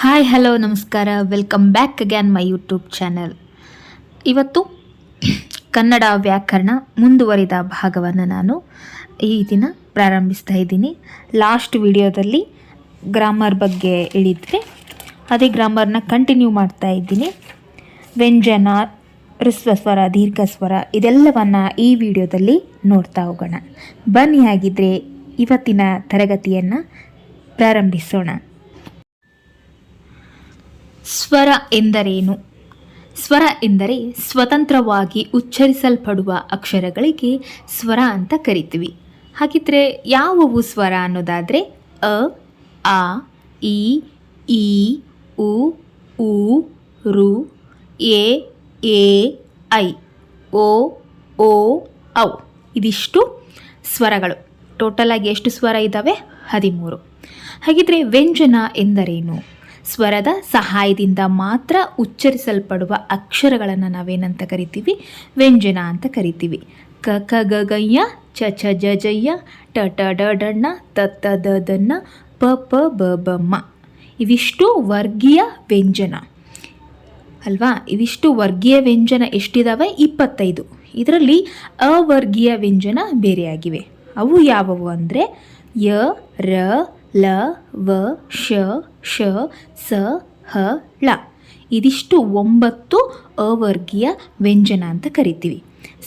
Hi hello ನಮಸ್ಕಾರ, welcome back again my YouTube channel. ಇವತ್ತು ಕನ್ನಡ ವ್ಯಾಕರಣ ಮುಂದುವರಿದ ಭಾಗವನ್ನು ನಾನು ಈ ದಿನ ಪ್ರಾರಂಭಿಸ್ತಾ ಇದ್ದೀನಿ. ಲಾಸ್ಟ್ ವಿಡಿಯೋದಲ್ಲಿ ಗ್ರಾಮರ್ ಬಗ್ಗೆ ಹೇಳಿದರೆ ಅದೇ ಗ್ರಾಮರ್ನ ಕಂಟಿನ್ಯೂ ಮಾಡ್ತಾ ಇದ್ದೀನಿ. ವ್ಯಂಜನ, ಹ್ರಸ್ವ ಸ್ವರ, ದೀರ್ಘ ಸ್ವರ ಇದೆಲ್ಲವನ್ನು ಈ ವಿಡಿಯೋದಲ್ಲಿ ನೋಡ್ತಾ ಹೋಗೋಣ. ಬನ್ನಿ, ಆಗಿದ್ದರೆ ಇವತ್ತಿನ ತರಗತಿಯನ್ನು ಪ್ರಾರಂಭಿಸೋಣ. ಸ್ವರ ಎಂದರೇನು? ಸ್ವರ ಎಂದರೆ ಸ್ವತಂತ್ರವಾಗಿ ಉಚ್ಚರಿಸಲ್ಪಡುವ ಅಕ್ಷರಗಳಿಗೆ ಸ್ವರ ಅಂತ ಕರಿತೀವಿ. ಹಾಗಿದ್ರೆ ಯಾವುವು ಸ್ವರ ಅನ್ನೋದಾದರೆ ಅ, ಆ, ಇ, ಈ, ಉ, ಊ, ರು, ಎ, ಐ, ಓ, ಔ ಇದಿಷ್ಟು ಸ್ವರಗಳು. ಟೋಟಲ್ ಆಗಿ ಎಷ್ಟು ಸ್ವರ ಇದ್ದಾವೆ? 13. ಹಾಗಿದ್ರೆ ವ್ಯಂಜನ ಎಂದರೇನು? ಸ್ವರದ ಸಹಾಯದಿಂದ ಮಾತ್ರ ಉಚ್ಚರಿಸಲ್ಪಡುವ ಅಕ್ಷರಗಳನ್ನು ನಾವೇನಂತ ಕರಿತೀವಿ? ವ್ಯಂಜನ ಅಂತ ಕರಿತೀವಿ. ಕ ಕ ಗ ಗಯ್ಯ, ಚ ಛ ಜ ಜಯ್ಯ, ಟ ಟ ಡ ಡಣ್ಣ, ತ ತ ದ ದನ್ನ, ಪ ಪ ಬ ಬ ಮ ಇವಿಷ್ಟು ವರ್ಗೀಯ ವ್ಯಂಜನ ಅಲ್ವಾ? ಇವಿಷ್ಟು ವರ್ಗೀಯ ವ್ಯಂಜನ ಎಷ್ಟಿದಾವೆ? 25. ಇದರಲ್ಲಿ ಅವರ್ಗೀಯ ವ್ಯಂಜನ ಬೇರೆಯಾಗಿವೆ. ಅವು ಯಾವುವು ಅಂದರೆ ಯ, ರ, ಲ, ವ, ಶ, ಶ, ಸ, ಹ, ಳ ಇದಿಷ್ಟು 9 ಅವರ್ಗೀಯ ವ್ಯಂಜನ ಅಂತ ಕರಿತೀವಿ.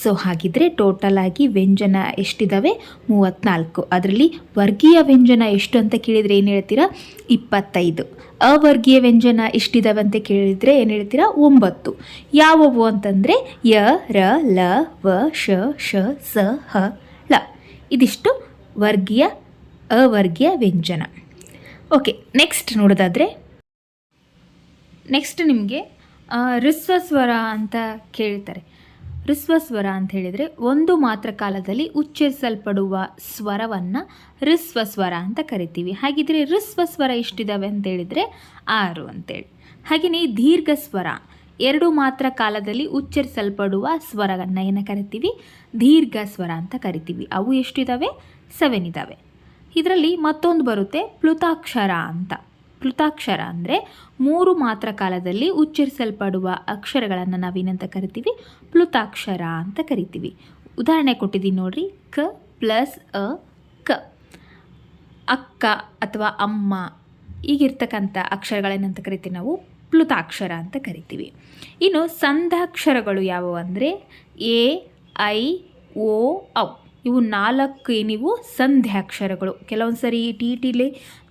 ಸೊ ಹಾಗಿದ್ರೆ ಟೋಟಲ್ ಆಗಿ ವ್ಯಂಜನ ಎಷ್ಟಿದ್ದಾವೆ? 34. ಅದರಲ್ಲಿ ವರ್ಗೀಯ ವ್ಯಂಜನ ಎಷ್ಟು ಅಂತ ಕೇಳಿದರೆ ಏನು ಹೇಳ್ತೀರಾ? 25. ಅವರ್ಗೀಯ ವ್ಯಂಜನ ಎಷ್ಟಿದ್ದಾವೆ ಅಂತ ಕೇಳಿದರೆ ಏನು ಹೇಳ್ತೀರಾ? 9. ಯಾವುವು ಅಂತಂದರೆ ಯ, ರ, ಲ, ವ, ಶ, ಶ, ಸ, ಹ, ಳ ಇದಿಷ್ಟು ಅವರ್ಗೀಯ ವ್ಯಂಜನ. ಓಕೆ, ನೆಕ್ಸ್ಟ್ ನೋಡೋದಾದರೆ ನೆಕ್ಸ್ಟ್ ನಿಮಗೆ ಹ್ರಸ್ವ ಸ್ವರ ಅಂತ ಕೇಳ್ತಾರೆ. ಹ್ರಸ್ವ ಸ್ವರ ಅಂತ ಹೇಳಿದರೆ ಒಂದು ಮಾತ್ರ ಕಾಲದಲ್ಲಿ ಉಚ್ಚರಿಸಲ್ಪಡುವ ಸ್ವರವನ್ನು ಹ್ರಸ್ವ ಸ್ವರ ಅಂತ ಕರಿತೀವಿ. ಹಾಗಿದ್ರೆ ಹ್ರಸ್ವ ಸ್ವರ ಎಷ್ಟಿದ್ದಾವೆ ಅಂತ ಹೇಳಿದರೆ 6 ಅಂತೇಳಿ. ಹಾಗೆಯೇ ದೀರ್ಘ ಸ್ವರ, 2 ಮಾತ್ರ ಕಾಲದಲ್ಲಿ ಉಚ್ಚರಿಸಲ್ಪಡುವ ಸ್ವರವನ್ನು ಏನು ಕರಿತೀವಿ? ದೀರ್ಘ ಸ್ವರ ಅಂತ ಕರಿತೀವಿ. ಅವು ಎಷ್ಟಿದ್ದಾವೆ? 7 ಇದ್ದಾವೆ. ಇದರಲ್ಲಿ ಮತ್ತೊಂದು ಬರುತ್ತೆ ಪ್ಲುತಾಕ್ಷರ ಅಂತ. ಪ್ಲುತಾಕ್ಷರ ಅಂದರೆ 3 ಮಾತ್ರ ಕಾಲದಲ್ಲಿ ಉಚ್ಚರಿಸಲ್ಪಡುವ ಅಕ್ಷರಗಳನ್ನು ನಾವೇನಂತ ಕರಿತೀವಿ? ಪ್ಲುತಾಕ್ಷರ ಅಂತ ಕರಿತೀವಿ. ಉದಾಹರಣೆ ಕೊಟ್ಟಿದ್ದೀನಿ ನೋಡ್ರಿ. ಕ ಪ್ಲಸ್ ಅ, ಕ. ಅಕ್ಕ ಅಥವಾ ಅಮ್ಮ ಈಗಿರ್ತಕ್ಕಂಥ ಅಕ್ಷರಗಳೇನಂತ ಕರಿತೀವಿ ನಾವು? ಪ್ಲುತಾಕ್ಷರ ಅಂತ ಕರಿತೀವಿ. ಇನ್ನು ಸಂಧಾಕ್ಷರಗಳು ಯಾವುವು ಅಂದರೆ ಎ, ಐ, ಓ, ಔ ಇವು 4 ಏನಿವು ಸಂಧ್ಯಾಕ್ಷರಗಳು. ಕೆಲವೊಂದು ಸರಿ ಟಿಲಿ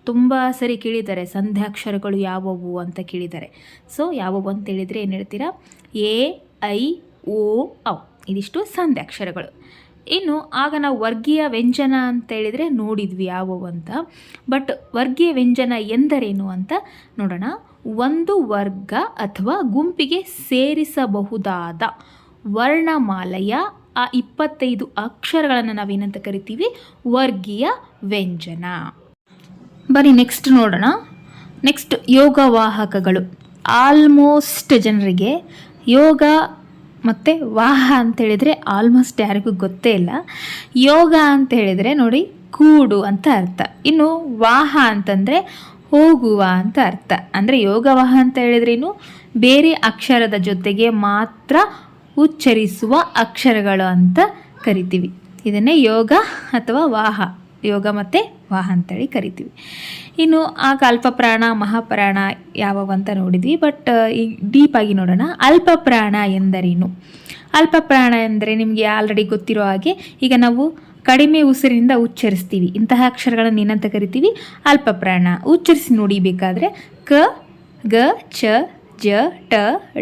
ತುಂಬ ಸರಿ ಕೇಳಿದ್ದಾರೆ ಸಂಧ್ಯಾಕ್ಷರಗಳು ಯಾವುವು ಅಂತ ಕೇಳಿದ್ದಾರೆ. ಸೊ ಯಾವುವು ಅಂತ ಹೇಳಿದರೆ ಏನು ಹೇಳ್ತೀರಾ? ಎ, ಐ, ಓ, ಔ ಇದಿಷ್ಟು ಸಂಧ್ಯಾಕ್ಷರಗಳು. ಇನ್ನು ಆಗ ನಾವು ವರ್ಗೀಯ ವ್ಯಂಜನ ಅಂತ ಹೇಳಿದರೆ ನೋಡಿದ್ವಿ ಯಾವುವು ಅಂತ. ಬಟ್ ವರ್ಗೀಯ ವ್ಯಂಜನ ಎಂದರೇನು ಅಂತ ನೋಡೋಣ. ಒಂದು ವರ್ಗ ಅಥವಾ ಗುಂಪಿಗೆ ಸೇರಿಸಬಹುದಾದ ವರ್ಣಮಾಲೆಯ ಆ 25 ಅಕ್ಷರಗಳನ್ನು ನಾವೇನಂತ ಕರಿತೀವಿ? ವರ್ಗೀಯ ವ್ಯಂಜನ. ಬನ್ನಿ ನೆಕ್ಸ್ಟ್ ನೋಡೋಣ. ನೆಕ್ಸ್ಟ್ ಯೋಗವಾಹಕಗಳು. ಆಲ್ಮೋಸ್ಟ್ ಜನರಿಗೆ ಯೋಗ ಮತ್ತು ವಾಹ ಅಂತ ಹೇಳಿದರೆ ಆಲ್ಮೋಸ್ಟ್ ಯಾರಿಗೂ ಗೊತ್ತೇ ಇಲ್ಲ. ಯೋಗ ಅಂತ ಹೇಳಿದರೆ ನೋಡಿ ಕೂಡು ಅಂತ ಅರ್ಥ. ಇನ್ನು ವಾಹ ಅಂತಂದರೆ ಹೋಗುವ ಅಂತ ಅರ್ಥ. ಅಂದರೆ ಯೋಗವಾಹ ಅಂತ ಹೇಳಿದ್ರೇನು? ಬೇರೆ ಅಕ್ಷರದ ಜೊತೆಗೆ ಮಾತ್ರ ಉಚ್ಚರಿಸುವ ಅಕ್ಷರಗಳು ಅಂತ ಕರಿತೀವಿ. ಇದನ್ನೇ ಯೋಗ ಅಥವಾ ವಾಹ, ಯೋಗ ಮತ್ತು ವಾಹ ಅಂತೇಳಿ ಕರಿತೀವಿ. ಇನ್ನು ಆಗ ಅಲ್ಪಪ್ರಾಣ, ಮಹಾಪ್ರಾಣ ಯಾವಂತ ನೋಡಿದ್ವಿ. ಬಟ್ ಈಗ ಡೀಪಾಗಿ ನೋಡೋಣ. ಅಲ್ಪಪ್ರಾಣ ಎಂದರೇನು? ಅಲ್ಪಪ್ರಾಣ ಎಂದರೆ ನಿಮಗೆ ಆಲ್ರೆಡಿ ಗೊತ್ತಿರೋ ಹಾಗೆ ಈಗ ನಾವು ಕಡಿಮೆ ಉಸಿರಿನಿಂದ ಉಚ್ಚರಿಸ್ತೀವಿ. ಇಂತಹ ಅಕ್ಷರಗಳನ್ನು ಏನಂತ ಕರಿತೀವಿ? ಅಲ್ಪಪ್ರಾಣ. ಉಚ್ಚರಿಸಿ ನೋಡಿ ಬೇಕಾದರೆ ಕ, ಗ, ಚ, ಜ, ಟ,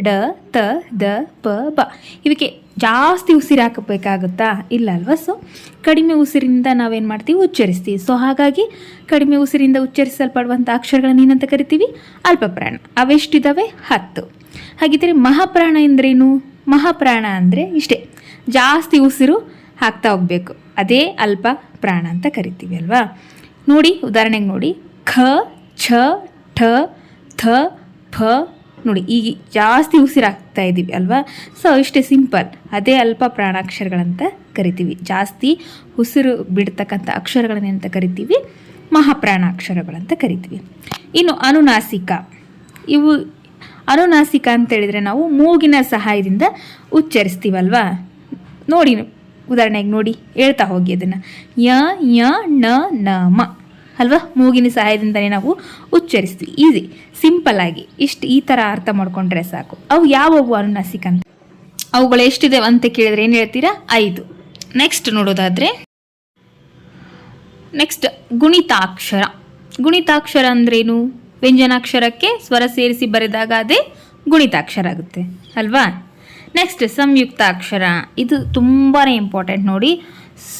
ಡ, ತ, ದ, ಪ, ಬ ಇವಕ್ಕೆ ಜಾಸ್ತಿ ಉಸಿರು ಹಾಕಬೇಕಾಗುತ್ತಾ? ಇಲ್ಲ ಅಲ್ವಾ? ಸೊ ಕಡಿಮೆ ಉಸಿರಿನಿಂದ ನಾವೇನು ಮಾಡ್ತೀವಿ? ಉಚ್ಚರಿಸ್ತೀವಿ. ಸೊ ಹಾಗಾಗಿ ಕಡಿಮೆ ಉಸಿರಿಂದ ಉಚ್ಚರಿಸಲ್ಪಡುವಂಥ ಅಕ್ಷರಗಳನ್ನು ಏನಂತ ಕರಿತೀವಿ? ಅಲ್ಪಪ್ರಾಣ. ಅವೆಷ್ಟಿದ್ದಾವೆ? 10. ಹಾಗಿದ್ದರೆ ಮಹಾಪ್ರಾಣ ಎಂದರೇನು? ಮಹಾಪ್ರಾಣ ಅಂದರೆ ಇಷ್ಟೇ, ಜಾಸ್ತಿ ಉಸಿರು ಹಾಕ್ತಾ ಹೋಗಬೇಕು. ಅದೇ ಅಲ್ಪ ಪ್ರಾಣ ಅಂತ ಕರಿತೀವಿ ಅಲ್ವಾ? ನೋಡಿ ಉದಾಹರಣೆಗೆ ನೋಡಿ. ಖ, ಛ, ಠ, ಥ, ಫ ನೋಡಿ ಈಗ ಜಾಸ್ತಿ ಉಸಿರು ಹಾಕ್ತಾ ಇದ್ದೀವಿ ಅಲ್ವಾ? ಸೊ ಇಷ್ಟೇ ಸಿಂಪಲ್. ಅದೇ ಅಲ್ಪ ಪ್ರಾಣಾಕ್ಷರಗಳಂತ ಕರಿತೀವಿ. ಜಾಸ್ತಿ ಉಸಿರು ಬಿಡ್ತಕ್ಕಂಥ ಅಕ್ಷರಗಳನ್ನೇಂತ ಕರಿತೀವಿ? ಮಹಾಪ್ರಾಣಾಕ್ಷರಗಳಂತ ಕರಿತೀವಿ. ಇನ್ನು ಅನುನಾಸಿಕ. ಇವು ಅನುನಾಸಿಕ ಅಂತೇಳಿದರೆ ನಾವು ಮೂಗಿನ ಸಹಾಯದಿಂದ ಉಚ್ಚರಿಸ್ತೀವಲ್ವಾ. ನೋಡಿ ಉದಾಹರಣೆಗೆ ನೋಡಿ, ಹೇಳ್ತಾ ಹೋಗಿ ಅದನ್ನು. ಯ ಯ ಣ ನ ಮ ಅಲ್ವಾ, ಮೂಗಿನ ಸಹಾಯದಿಂದನೇ ನಾವು ಉಚ್ಚರಿಸ್ತೀವಿ. ಈಸಿ, ಸಿಂಪಲ್ ಆಗಿ ಈ ಥರ ಅರ್ಥ ಮಾಡ್ಕೊಂಡ್ರೆ ಸಾಕು. ಅವು ಯಾವುವು ಅನುನಾಸಿಕ ಅಂತ, ಅವುಗಳು ಎಷ್ಟಿದೆ ಅಂತ ಕೇಳಿದ್ರೆ ಏನು ಹೇಳ್ತೀರಾ? 5. ನೆಕ್ಸ್ಟ್ ನೋಡೋದಾದರೆ, ನೆಕ್ಸ್ಟ್ ಗುಣಿತಾಕ್ಷರ. ಗುಣಿತಾಕ್ಷರ ಅಂದ್ರೇನು? ವ್ಯಂಜನಾಕ್ಷರಕ್ಕೆ ಸ್ವರ ಸೇರಿಸಿ ಬರೆದಾಗ ಅದೇ ಗುಣಿತಾಕ್ಷರ ಆಗುತ್ತೆ ಅಲ್ವಾ. ನೆಕ್ಸ್ಟ್ ಸಂಯುಕ್ತಾಕ್ಷರ. ಇದು ತುಂಬಾ ಇಂಪಾರ್ಟೆಂಟ್ ನೋಡಿ.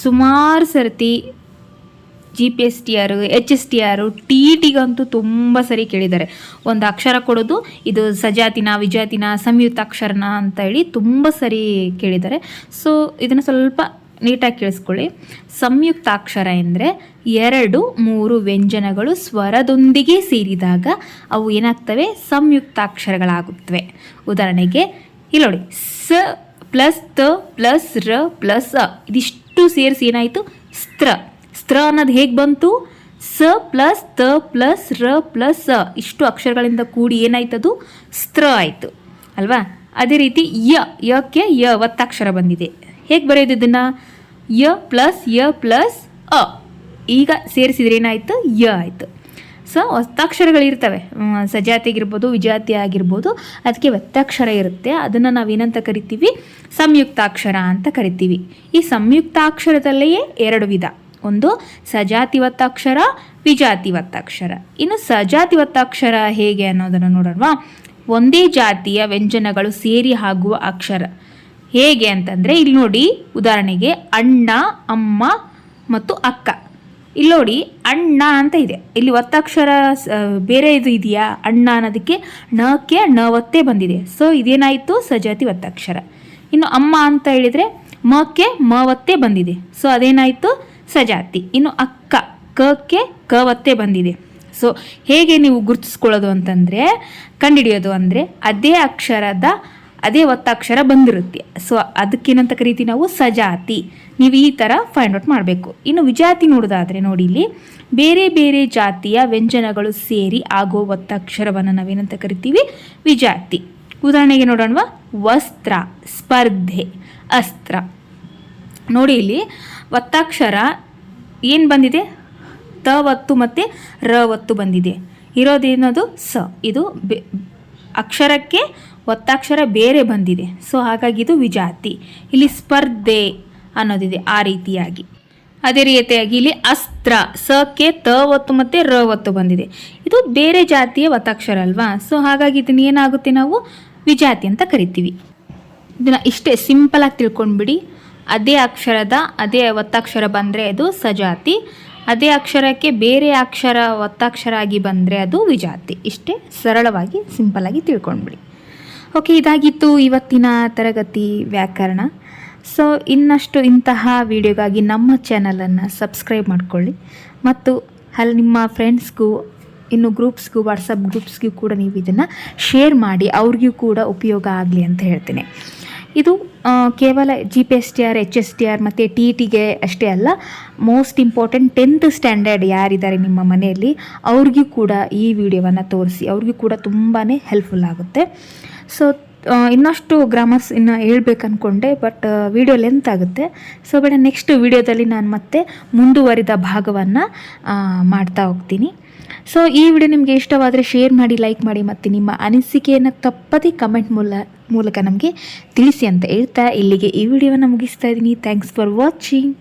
ಸುಮಾರು ಸರ್ತಿ GPSTR, HSTR, TETಗಂತೂ ತುಂಬ ಸರಿ ಕೇಳಿದ್ದಾರೆ. ಒಂದು ಅಕ್ಷರ ಕೊಡೋದು, ಇದು ಸಜಾತಿನ, ವಿಜಾತಿನ, ಸಂಯುಕ್ತಾಕ್ಷರನ ಅಂತ ಹೇಳಿ ತುಂಬ ಸರಿ ಕೇಳಿದ್ದಾರೆ. ಸೊ ಇದನ್ನು ಸ್ವಲ್ಪ ನೀಟಾಗಿ ಕೇಳಿಸ್ಕೊಳ್ಳಿ. ಸಂಯುಕ್ತಾಕ್ಷರ ಎಂದರೆ 2-3 ವ್ಯಂಜನಗಳು ಸ್ವರದೊಂದಿಗೆ ಸೇರಿದಾಗ ಅವು ಏನಾಗ್ತವೆ? ಸಂಯುಕ್ತಾಕ್ಷರಗಳಾಗುತ್ತವೆ. ಉದಾಹರಣೆಗೆ ಇಲ್ಲಿ ನೋಡಿ, ಸ ಪ್ಲಸ್ ತ ಪ್ಲಸ್ ರ ಪ್ಲಸ್ ಅ, ಇದಿಷ್ಟು ಸೇರಿಸಿ ಏನಾಯಿತು? ಸ್ತ್ರ. ಸ್ತ್ರ ಅನ್ನೋದು ಹೇಗೆ ಬಂತು? ಸ ಪ್ಲಸ್ ತ ಪ್ಲಸ್ ರ ಪ್ಲಸ್ ಅ, ಇಷ್ಟು ಅಕ್ಷರಗಳಿಂದ ಕೂಡಿ ಏನಾಯ್ತದು? ಸ್ತ್ರ ಆಯಿತು ಅಲ್ವಾ. ಅದೇ ರೀತಿ ಯಕ್ಕೆ ಯ ಒತ್ತಕ್ಷರ ಬಂದಿದೆ. ಹೇಗೆ ಬರೆಯೋದು ಇದನ್ನು? ಯ ಪ್ಲಸ್ ಅ, ಈಗ ಸೇರಿಸಿದ್ರೆ ಏನಾಯಿತು? ಯ ಆಯಿತು. ಸೊ ಒತ್ತಕ್ಷರಗಳಿರ್ತವೆ, ಸಜಾತಿಗಿರ್ಬೋದು, ವಿಜಾತಿ ಆಗಿರ್ಬೋದು, ಅದಕ್ಕೆ ಒತ್ತಕ್ಷರ ಇರುತ್ತೆ. ಅದನ್ನು ನಾವೇನಂತ ಕರಿತೀವಿ? ಸಂಯುಕ್ತಾಕ್ಷರ ಅಂತ ಕರಿತೀವಿ. ಈ ಸಂಯುಕ್ತಾಕ್ಷರದಲ್ಲಿಯೇ 2 ವಿಧ. ಒಂದು ಸಜಾತಿ ಒತ್ತಕ್ಷರ, ವಿಜಾತಿ ಒತ್ತಕ್ಷರ. ಇನ್ನು ಸಜಾತಿ ಒತ್ತಕ್ಷರ ಹೇಗೆ ಅನ್ನೋದನ್ನು ನೋಡೋಣವಾ. ಒಂದೇ ಜಾತಿಯ ವ್ಯಂಜನಗಳು ಸೇರಿ ಆಗುವ ಅಕ್ಷರ. ಹೇಗೆ ಅಂತಂದರೆ ಇಲ್ಲಿ ನೋಡಿ, ಉದಾಹರಣೆಗೆ ಅಣ್ಣ, ಅಮ್ಮ ಮತ್ತು ಅಕ್ಕ. ಇಲ್ಲಿ ನೋಡಿ, ಅಣ್ಣ ಅಂತ ಇದೆ, ಇಲ್ಲಿ ಒತ್ತಕ್ಷರ ಬೇರೆ ಇದು ಇದೆಯಾ? ಅಣ್ಣ ಅನ್ನೋದಕ್ಕೆ ಣಕ್ಕೆ ಣ ಒತ್ತೇ ಬಂದಿದೆ. ಸೊ ಇದೇನಾಯಿತು? ಸಜಾತಿ ಒತ್ತಕ್ಷರ. ಇನ್ನು ಅಮ್ಮ ಅಂತ ಹೇಳಿದರೆ ಮಕ್ಕೆ ಮ ಒತ್ತೇ ಬಂದಿದೆ. ಸೊ ಅದೇನಾಯಿತು? ಸಜಾತಿ. ಇನ್ನು ಅಕ್ಕ, ಕಕ್ಕೆ ಕ ಒತ್ತೇ ಬಂದಿದೆ. ಸೊ ಹೇಗೆ ನೀವು ಗುರುತಿಸ್ಕೊಳ್ಳೋದು ಅಂತಂದರೆ, ಕಂಡುಹಿಡಿಯೋದು ಅಂದರೆ ಅದೇ ಅಕ್ಷರದ ಅದೇ ಒತ್ತಕ್ಷರ ಬಂದಿರುತ್ತೆ. ಸೊ ಅದಕ್ಕೇನಂತ ಕರಿತೀವಿ ನಾವು? ಸಜಾತಿ. ನೀವು ಈ ಥರ ಫೈಂಡ್ ಔಟ್ ಮಾಡಬೇಕು. ಇನ್ನು ವಿಜಾತಿ ನೋಡೋದಾದರೆ ನೋಡಿ, ಇಲ್ಲಿ ಬೇರೆ ಬೇರೆ ಜಾತಿಯ ವ್ಯಂಜನಗಳು ಸೇರಿ ಆಗೋ ಒತ್ತಕ್ಷರವನ್ನು ನಾವೇನಂತ ಕರಿತೀವಿ? ವಿಜಾತಿ. ಉದಾಹರಣೆಗೆ ನೋಡೋಣವಾ. ವಸ್ತ್ರ, ಸ್ಪರ್ಧೆ, ಅಸ್ತ್ರ. ನೋಡಿ ಇಲ್ಲಿ ಒತ್ತಕ್ಷರ ಏನು ಬಂದಿದೆ? ತ ಒತ್ತು ಮತ್ತು ರ ಒತ್ತು ಬಂದಿದೆ. ಇರೋದೇನದು? ಸ. ಇದು ಅಕ್ಷರಕ್ಕೆ ಒತ್ತಕ್ಷರ ಬೇರೆ ಬಂದಿದೆ. ಸೊ ಹಾಗಾಗಿ ಇದು ವಿಜಾತಿ. ಇಲ್ಲಿ ಸ್ಪರ್ಧೆ ಅನ್ನೋದಿದೆ ಆ ರೀತಿಯಾಗಿ. ಅದೇ ರೀತಿಯಾಗಿ ಇಲ್ಲಿ ಅಸ್ತ್ರ, ಸಕ್ಕೆ ತ ಒತ್ತು ಮತ್ತು ರ ಒತ್ತು ಬಂದಿದೆ. ಇದು ಬೇರೆ ಜಾತಿಯ ಒತ್ತಕ್ಷರ ಅಲ್ವಾ. ಸೊ ಹಾಗಾಗಿ ಇದನ್ನ ಏನಾಗುತ್ತೆ? ನಾವು ವಿಜಾತಿ ಅಂತ ಕರಿತೀವಿ. ಇದನ್ನು ಇಷ್ಟೇ ಸಿಂಪಲಾಗಿ ತಿಳ್ಕೊಂಡ್ಬಿಡಿ. ಅದೇ ಅಕ್ಷರದ ಅದೇ ಒತ್ತಕ್ಷರ ಬಂದರೆ ಅದು ಸಜಾತಿ, ಅದೇ ಅಕ್ಷರಕ್ಕೆ ಬೇರೆ ಅಕ್ಷರ ಒತ್ತಕ್ಷರ ಆಗಿ ಬಂದರೆ ಅದು ವಿಜಾತಿ. ಇಷ್ಟೇ ಸರಳವಾಗಿ ಸಿಂಪಲಾಗಿ ತಿಳ್ಕೊಂಡ್ಬಿಡಿ. ಓಕೆ, ಇದಾಗಿತ್ತು ಇವತ್ತಿನ ತರಗತಿ ವ್ಯಾಕರಣ. ಸೊ ಇನ್ನಷ್ಟು ಇಂತಹ ವಿಡಿಯೋಗಾಗಿ ನಮ್ಮ ಚಾನಲನ್ನು ಸಬ್ಸ್ಕ್ರೈಬ್ ಮಾಡಿಕೊಳ್ಳಿ ಮತ್ತು ಅಲ್ಲಿ ನಿಮ್ಮ ಫ್ರೆಂಡ್ಸ್ಗೂ, ಇನ್ನು ಗ್ರೂಪ್ಸ್ಗೂ, ವಾಟ್ಸಪ್ ಗ್ರೂಪ್ಸ್ಗೂ ಕೂಡ ನೀವು ಇದನ್ನು ಶೇರ್ ಮಾಡಿ, ಅವ್ರಿಗೂ ಕೂಡ ಉಪಯೋಗ ಆಗಲಿ ಅಂತ ಹೇಳ್ತೀನಿ. ಇದು ಕೇವಲ GPSTR, HSTR ಮತ್ತು TETಗೆ ಅಷ್ಟೇ ಅಲ್ಲ, ಮೋಸ್ಟ್ ಇಂಪಾರ್ಟೆಂಟ್ 10th ಸ್ಟ್ಯಾಂಡರ್ಡ್ ಯಾರಿದ್ದಾರೆ ನಿಮ್ಮ ಮನೆಯಲ್ಲಿ ಅವ್ರಿಗೂ ಕೂಡ ಈ ವಿಡಿಯೋವನ್ನು ತೋರಿಸಿ, ಅವ್ರಿಗೂ ಕೂಡ ತುಂಬಾ ಹೆಲ್ಪ್ಫುಲ್ ಆಗುತ್ತೆ. ಸೊ ಇನ್ನಷ್ಟು ಗ್ರಾಮರ್ಸ್ ಇನ್ನು ಹೇಳ್ಬೇಕು ಅಂದ್ಕೊಂಡೆ, ಬಟ್ ವಿಡಿಯೋ ಲೆಂತ್ ಆಗುತ್ತೆ. ಸೊ ಬೇಡ, ನೆಕ್ಸ್ಟ್ ವಿಡಿಯೋದಲ್ಲಿ ನಾನು ಮತ್ತೆ ಮುಂದುವರಿದ ಭಾಗವನ್ನು ಮಾಡ್ತಾ ಹೋಗ್ತೀನಿ. ಸೊ ಈ ವಿಡಿಯೋ ನಿಮಗೆ ಇಷ್ಟವಾದರೆ ಶೇರ್ ಮಾಡಿ, ಲೈಕ್ ಮಾಡಿ ಮತ್ತು ನಿಮ್ಮ ಅನಿಸಿಕೆಯನ್ನು ತಪ್ಪದೇ ಕಮೆಂಟ್ ಮೂಲಕ ನಮಗೆ ತಿಳಿಸಿ ಅಂತ ಹೇಳ್ತಾ ಇಲ್ಲಿಗೆ ಈ ವಿಡಿಯೋವನ್ನು ಮುಗಿಸ್ತಾ ಇದ್ದೀನಿ. Thanks for watching.